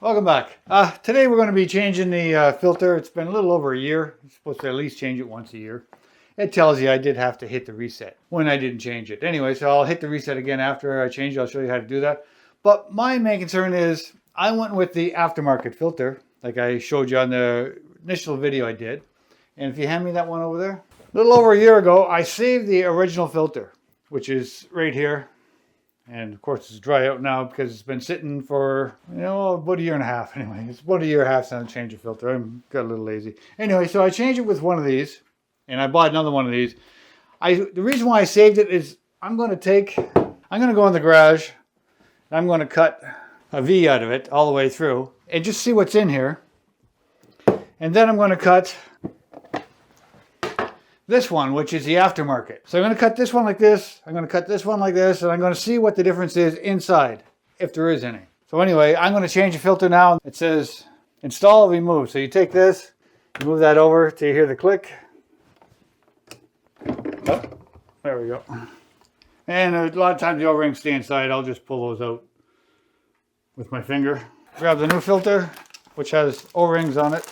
Welcome back. Today we're going to be changing the filter. It's been a little over a year. You're supposed to at least change it once a year. It tells you I did have to hit the reset when I didn't change it. Anyway, so I'll hit the reset again after I change it. I'll show you how to do that. But my main concern is I went with the aftermarket filter, like I showed you on the initial video I did. And if you hand me that one over there. A little over a year ago, I saved the original filter, which is right here. And of course it's dry out now because it's been sitting for, about a year and a half anyway. It's about a year and a half since I changed the filter. I got a little lazy. Anyway, so I changed it with one of these and I bought another one of these. The reason why I saved it is I'm going to go in the garage and I'm going to cut a V out of it all the way through and just see what's in here. And then I'm going to cut this one, which is the aftermarket. So I'm going to cut this one like this, I'm going to cut this one like this, and I'm going to see what the difference is inside, if there is any. So anyway, I'm going to change the filter now. It says install, remove. So you take this, you move that over till you hear the click. Oh, there we go. And a lot of times the O-rings stay inside. I'll just pull those out with my finger. Grab the new filter, which has O-rings on it.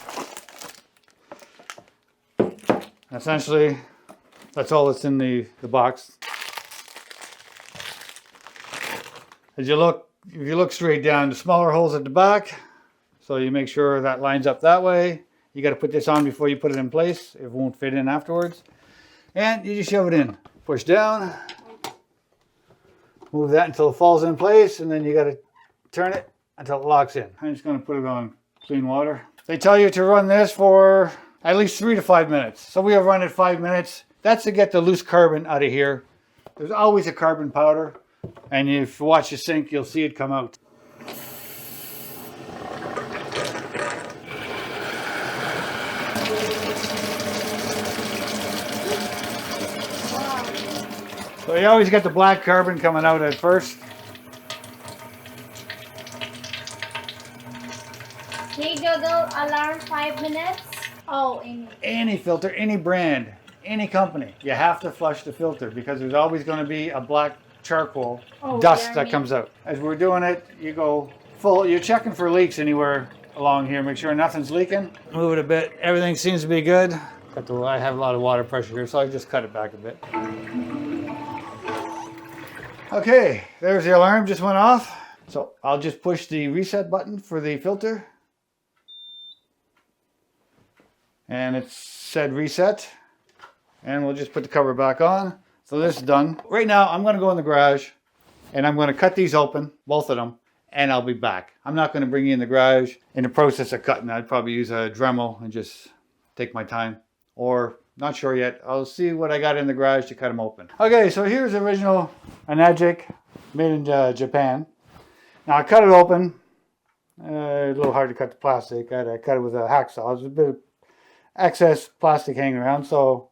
Essentially, that's all that's in the box. If you look straight down, the smaller holes at the back, so you make sure that lines up that way. You got to put this on before you put it in place. It won't fit in afterwards. And you just shove it in. Push down. Move that until it falls in place, and then you got to turn it until it locks in. I'm just going to put it on clean water. They tell you to run this for at least 3 to 5 minutes. So we have run it 5 minutes. That's to get the loose carbon out of here. There's always a carbon powder. And if you watch the sink, you'll see it come out. So you always get the black carbon coming out at first. Google alarm 5 minutes. Oh, any filter, any brand, any company, you have to flush the filter because there's always going to be a black charcoal dust that comes out. As we're doing it, you go full. You're checking for leaks anywhere along here. Make sure nothing's leaking. Move it a bit. Everything seems to be good. I have a lot of water pressure here, so I just cut it back a bit. Okay, there's the alarm. Just went off. So I'll just push the reset button for the filter. And it said reset, and we'll just put the cover back on. So this is done. Right now, I'm going to go in the garage, and I'm going to cut these open, both of them, and I'll be back. I'm not going to bring you in the garage in the process of cutting. I'd probably use a Dremel and just take my time, or not sure yet. I'll see what I got in the garage to cut them open. Okay, so here's the original Enagic, made in Japan. Now I cut it open. A little hard to cut the plastic. I had to cut it with a hacksaw. It was a bit of excess plastic hanging around, so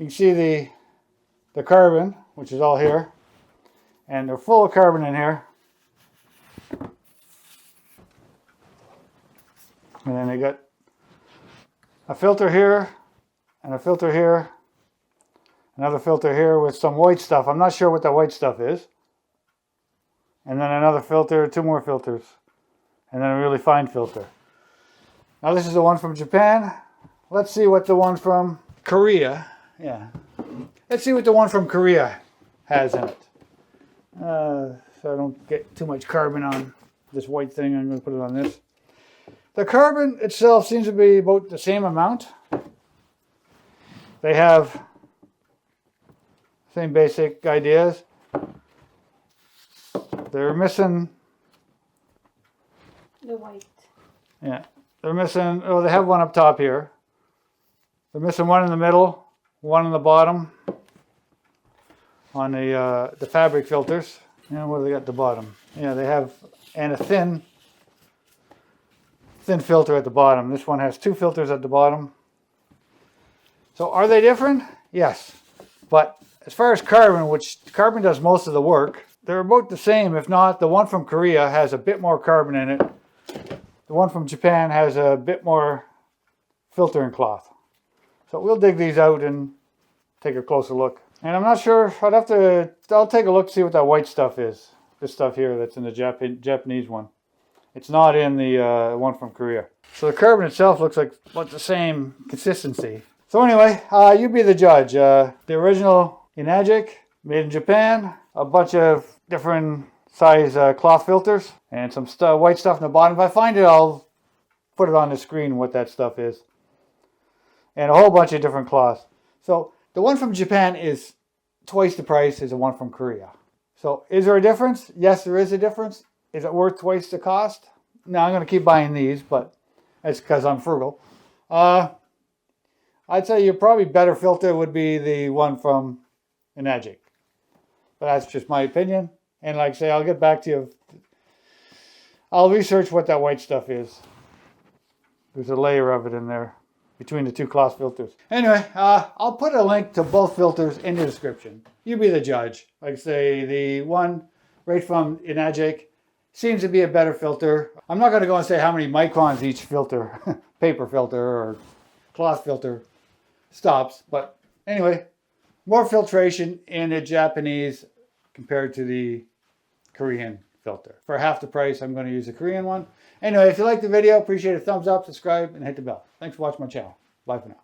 you can see the carbon, which is all here, and they're full of carbon in here. And then they got a filter here, and a filter here, another filter here with some white stuff. I'm not sure what the white stuff is. And then another filter, 2 more filters, and then a really fine filter. Now this is the one from Japan. Let's see what the one from Korea, let's see what the one from Korea has in it. So I don't get too much carbon on this white thing, I'm going to put it on this. The carbon itself seems to be about the same amount. They have same basic ideas. They're missing the white. Yeah. They're missing, they have one up top here. They're missing one in the middle, one in the bottom on the fabric filters. What do they got at the bottom? Yeah, they have, and a thin filter at the bottom. This one has 2 filters at the bottom. So are they different? Yes. But as far as carbon, which carbon does most of the work, they're about the same. If not, the one from Korea has a bit more carbon in it. The one from Japan has a bit more filtering cloth. So we'll dig these out and take a closer look. And I'm not sure, I'll take a look to see what that white stuff is. This stuff here that's in the Japanese one. It's not in the one from Korea. So the carbon itself looks like about the same consistency. So anyway, you be the judge. The original Enagic, made in Japan, a bunch of different size cloth filters, and some white stuff in the bottom. If I find it, I'll put it on the screen what that stuff is. And a whole bunch of different cloths. So the one from Japan is twice the price as the one from Korea. So is there a difference? Yes, there is a difference. Is it worth twice the cost? No, I'm going to keep buying these, but that's because I'm frugal. I'd say your probably better filter would be the one from Enagic. But that's just my opinion. And like I say, I'll get back to you. I'll research what that white stuff is. There's a layer of it in there between the two cloth filters. Anyway, I'll put a link to both filters in the description. You be the judge. Like I say, the one right from Enagic seems to be a better filter. I'm not going to go and say how many microns each filter, paper filter or cloth filter stops. But anyway, more filtration in the Japanese compared to the Korean filter. For half the price, I'm going to use the Korean one. Anyway, if you liked the video, appreciate a thumbs up, subscribe, and hit the bell. Thanks for watching my channel. Bye for now.